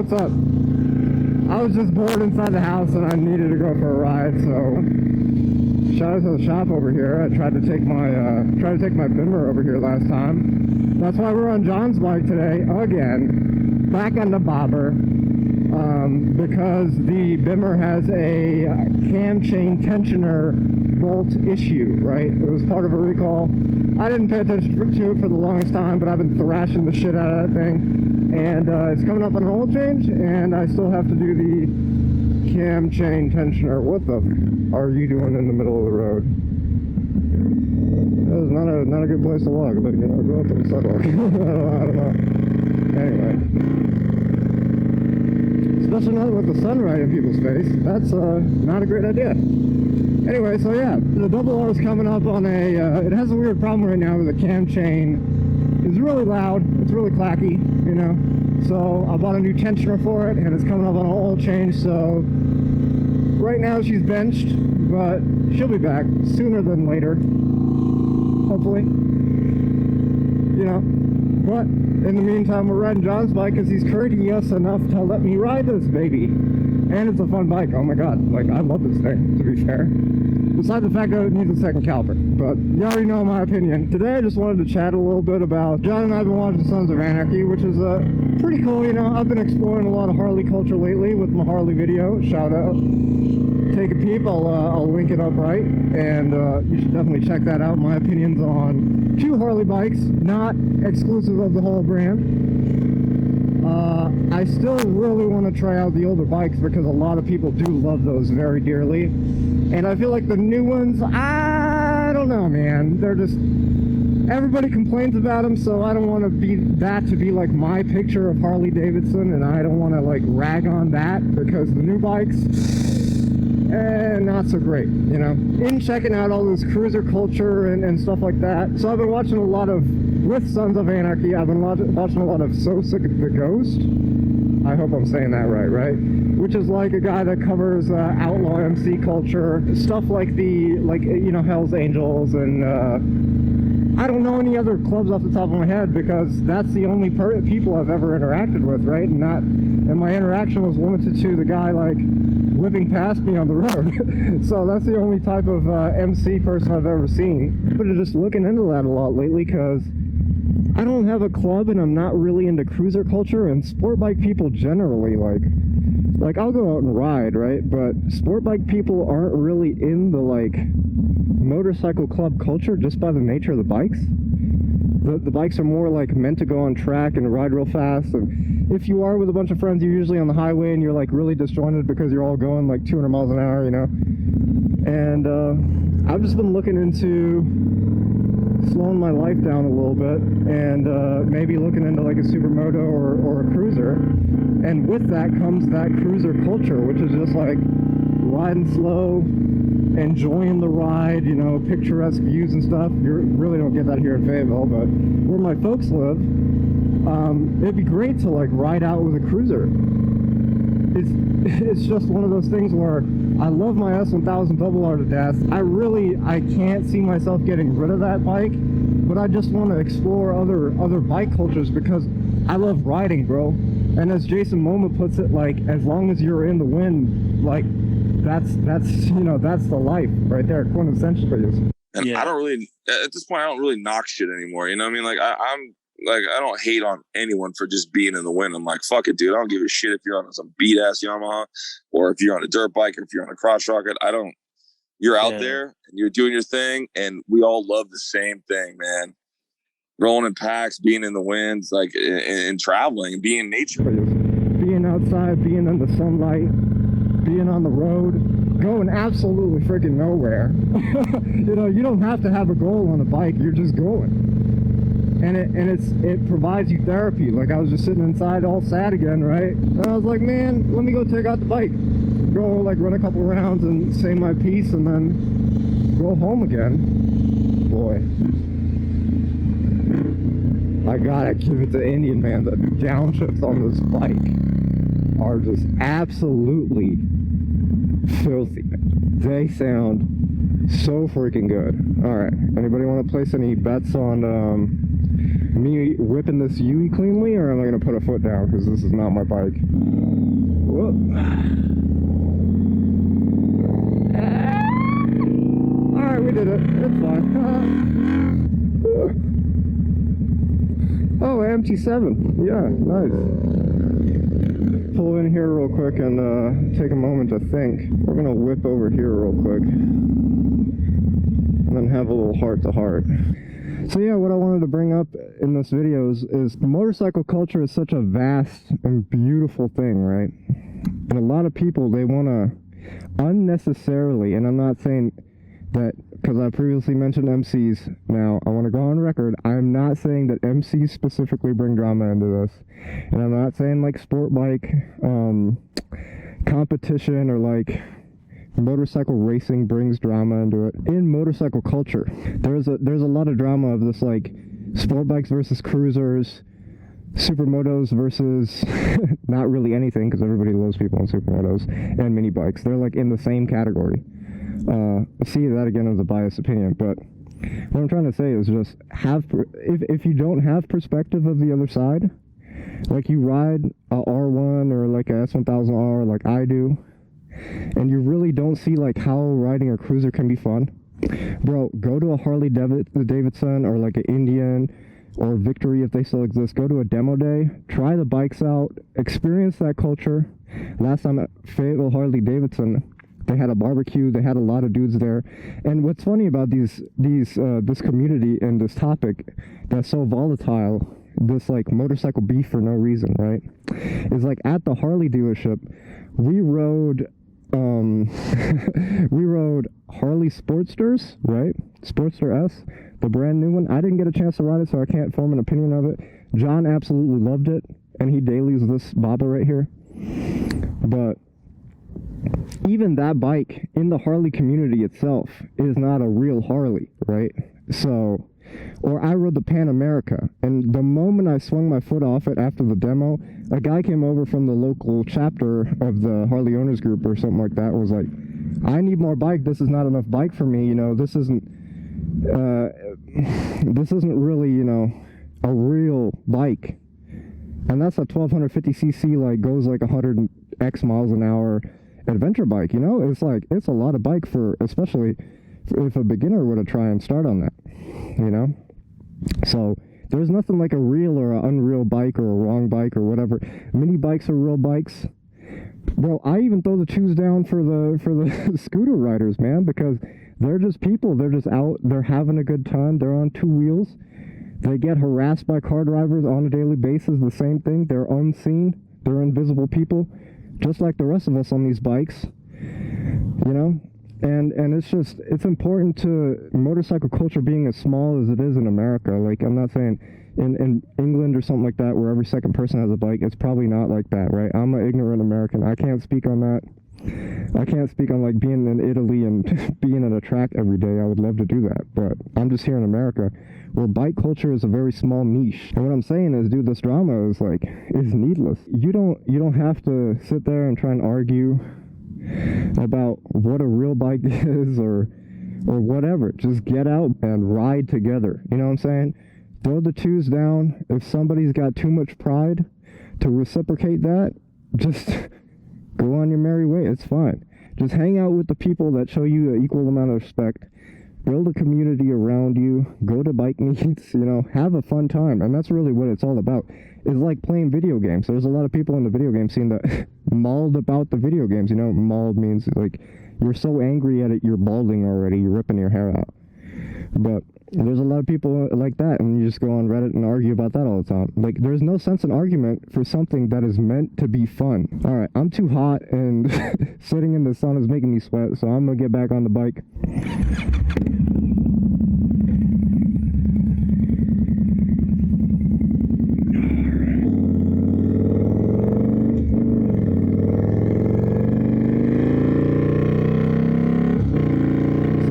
what's up? I was just bored inside the house and I needed to go for a ride, so shout out to the shop over here. I tried to take my Bimmer over here last time. That's why we're on John's bike today again, back on the bobber, because the Bimmer has a cam chain tensioner bolt issue, right? It was part of a recall. I didn't pay attention to it for the longest time, but I've been thrashing the shit out of that thing, and it's coming up on an oil change, and I still have to do the cam chain tensioner. What the f are you doing in the middle of the road? That was not a good place to walk, but you know, go up on the sidewalk. I don't know. Anyway, especially not with the sun right in people's face. That's not a great idea. Anyway, so yeah, the double R is coming up on a, it has a weird problem right now with the cam chain. It's really loud, it's really clacky, you know. So I bought a new tensioner for it, and it's coming up on an oil change, so right now she's benched, but she'll be back sooner than later, hopefully, you know. But in the meantime, we're riding John's bike because he's courteous enough to let me ride this baby. And it's a fun bike. Oh my god, like, I love this thing, to be fair. Besides the fact that it needs a second caliper. But you already know my opinion. Today I just wanted to chat a little bit about, John and I have been watching Sons of Anarchy, which is pretty cool, you know. I've been exploring a lot of Harley culture lately with my Harley video. Shout out. Take a peep, I'll link it up right. And you should definitely check that out. My opinions on 2 Harley bikes, not exclusive of the whole brand. I still really want to try out the older bikes because a lot of people do love those very dearly. And I feel like the new ones, I don't know, man. They're just, everybody complains about them, so I don't want to be like my picture of Harley Davidson, and I don't want to like rag on that because the new bikes, not so great, you know. In checking out all this cruiser culture and stuff like that. So I've been watching a lot of, with Sons of Anarchy, I've been watching a lot of So Sick of the Ghost. I hope I'm saying that right? Which is like a guy that covers outlaw MC culture, stuff like you know, Hell's Angels, and I don't know any other clubs off the top of my head because that's the only people I've ever interacted with, right? And my interaction was limited to the guy like whipping past me on the road. So that's the only type of MC person I've ever seen. But just looking into that a lot lately because I don't have a club and I'm not really into cruiser culture, and sport bike people generally, like I'll go out and ride, right? But sport bike people aren't really in the like motorcycle club culture just by the nature of the bikes. The bikes are more like meant to go on track and ride real fast, and if you are with a bunch of friends, you're usually on the highway and you're like really disjointed because you're all going like 200 miles an hour, you know. And I've just been looking into slowing my life down a little bit and maybe looking into like a supermoto or a cruiser, and with that comes that cruiser culture, which is just like riding slow, enjoying the ride, you know, picturesque views and stuff. You really don't get that here in Fayetteville, but where my folks live, it'd be great to like ride out with a cruiser. It's just one of those things where I love my S1000 double R to death. I can't see myself getting rid of that bike, but I just want to explore other bike cultures because I love riding, bro. And as Jason Momoa puts it, like, as long as you're in the wind, like, that's you know, that's the life right there, quintessentially. And yeah. I don't really, at this point, I don't really knock shit anymore. You know what I mean? Like, I'm like, I don't hate on anyone for just being in the wind. I'm like, fuck it, dude. I don't give a shit if you're on some beat ass Yamaha or if you're on a dirt bike or if you're on a crotch rocket. You're out there and you're doing your thing, and we all love the same thing, man. Rolling in packs, being in the winds, like, and traveling and being in nature. Being outside, being in the sunlight, being on the road, going absolutely freaking nowhere. You know, you don't have to have a goal on a bike, you're just going. And it provides you therapy. Like, I was just sitting inside all sad again, right? And I was like, man, let me go take out the bike. Go, like, run a couple rounds and say my piece and then go home again. Boy. I gotta give it to Indian, man. The downshifts on this bike are just absolutely filthy. They sound so freaking good. Alright, anybody want to place any bets on me whipping whipping this UE cleanly, or am I going to put a foot down? Because this is not my bike. Whoop. Alright, we did it. It's fine. Oh, MT7. Yeah, nice. Pull in here real quick and take a moment to think. We're going to whip over here real quick. And then have a little heart-to-heart. So yeah, what I wanted to bring up in this video is motorcycle culture is such a vast and beautiful thing, right? And a lot of people, they want to unnecessarily, and I'm not saying that because I previously mentioned MCs. Now, I want to go on record, I'm not saying that MCs specifically bring drama into this. And I'm not saying like sport bike competition or like motorcycle racing brings drama into it. In motorcycle culture, there's a lot of drama of this, like sport bikes versus cruisers, supermotos versus not really anything, because everybody loves people on supermotos, and mini bikes. They're like in the same category. See, that again is a biased opinion, but what I'm trying to say is just have, if you don't have perspective of the other side, like you ride a R1 or like a S1000R like I do, and you really don't see like how riding a cruiser can be fun, bro, go to a Harley Davidson or like an Indian or Victory if they still exist. Go to a demo day, try the bikes out, experience that culture. Last time at Fayetteville Harley Davidson, they had a barbecue, they had a lot of dudes there. And what's funny about this community and this topic that's so volatile, this like motorcycle beef for no reason, right, is like at the Harley dealership, we rode we rode Harley Sportsters, right? Sportster S, the brand new one. I didn't get a chance to ride it, so I can't form an opinion of it. John absolutely loved it, and he dailies this bobber right here. But even that bike in the Harley community itself is not a real Harley, right? So, or I rode the Pan America, and the moment I swung my foot off it after the demo, a guy came over from the local chapter of the Harley Owners Group or something like that, and was like, I need more bike, this is not enough bike for me, you know, this isn't really, you know, a real bike. And that's a 1250cc, like, goes like 100x miles an hour adventure bike, you know? It's like, it's a lot of bike for, especially if a beginner were to try and start on that, you know? So there's nothing like a real or an unreal bike or a wrong bike or whatever. Mini bikes are real bikes. Bro, I even throw the shoes down for the scooter riders, man, because they're just people. They're just out, they're having a good time, they're on two wheels. They get harassed by car drivers on a daily basis, the same thing. They're unseen, they're invisible people, just like the rest of us on these bikes, you know? And it's just, it's important to motorcycle culture being as small as it is in America. Like, I'm not saying in England or something like that, where every second person has a bike, it's probably not like that, right? I'm an ignorant American. I can't speak on that. I can't speak on like being in Italy and being at a track every day. I would love to do that, but I'm just here in America, where bike culture is a very small niche. And what I'm saying is, dude, this drama is like, is needless. You don't have to sit there and try and argue about what a real bike is or whatever. Just get out and ride together. You know what I'm saying? Throw the twos down. If somebody's got too much pride to reciprocate that, just go on your merry way. It's fine. Just hang out with the people that show you an equal amount of respect. Build a community around you. Go to bike meets, you know, have a fun time. And that's really what it's all about. It's like playing video games. There's a lot of people in the video game scene that mauled about the video games. You know, mauled means like you're so angry at it, you're balding already, you're ripping your hair out. But there's a lot of people like that, and you just go on Reddit and argue about that all the time. Like, there's no sense in argument for something that is meant to be fun. All right, I'm too hot, and sitting in the sun is making me sweat, so I'm gonna get back on the bike.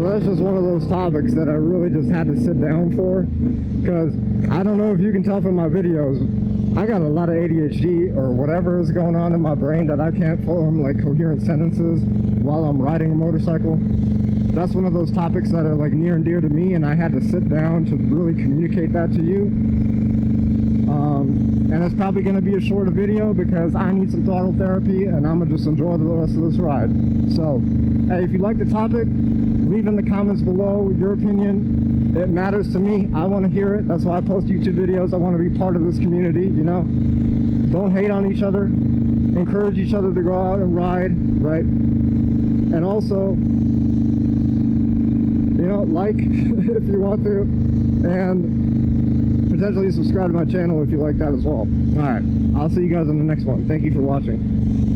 That's just one of those topics that I really just had to sit down for, because I don't know if you can tell from my videos, I got a lot of ADHD or whatever is going on in my brain that I can't form like coherent sentences while I'm riding a motorcycle. That's one of those topics that are like near and dear to me, and I had to sit down to really communicate that to you. And it's probably going to be a shorter video because I need some throttle therapy and I'm going to just enjoy the rest of this ride. So, hey, if you like the topic, leave in the comments below your opinion. It matters to me. I want to hear it. That's why I post YouTube videos. I want to be part of this community, you know? Don't hate on each other. Encourage each other to go out and ride, right? And also, you know, like if you want to, and potentially subscribe to my channel if you like that as well. Alright, I'll see you guys on the next one. Thank you for watching.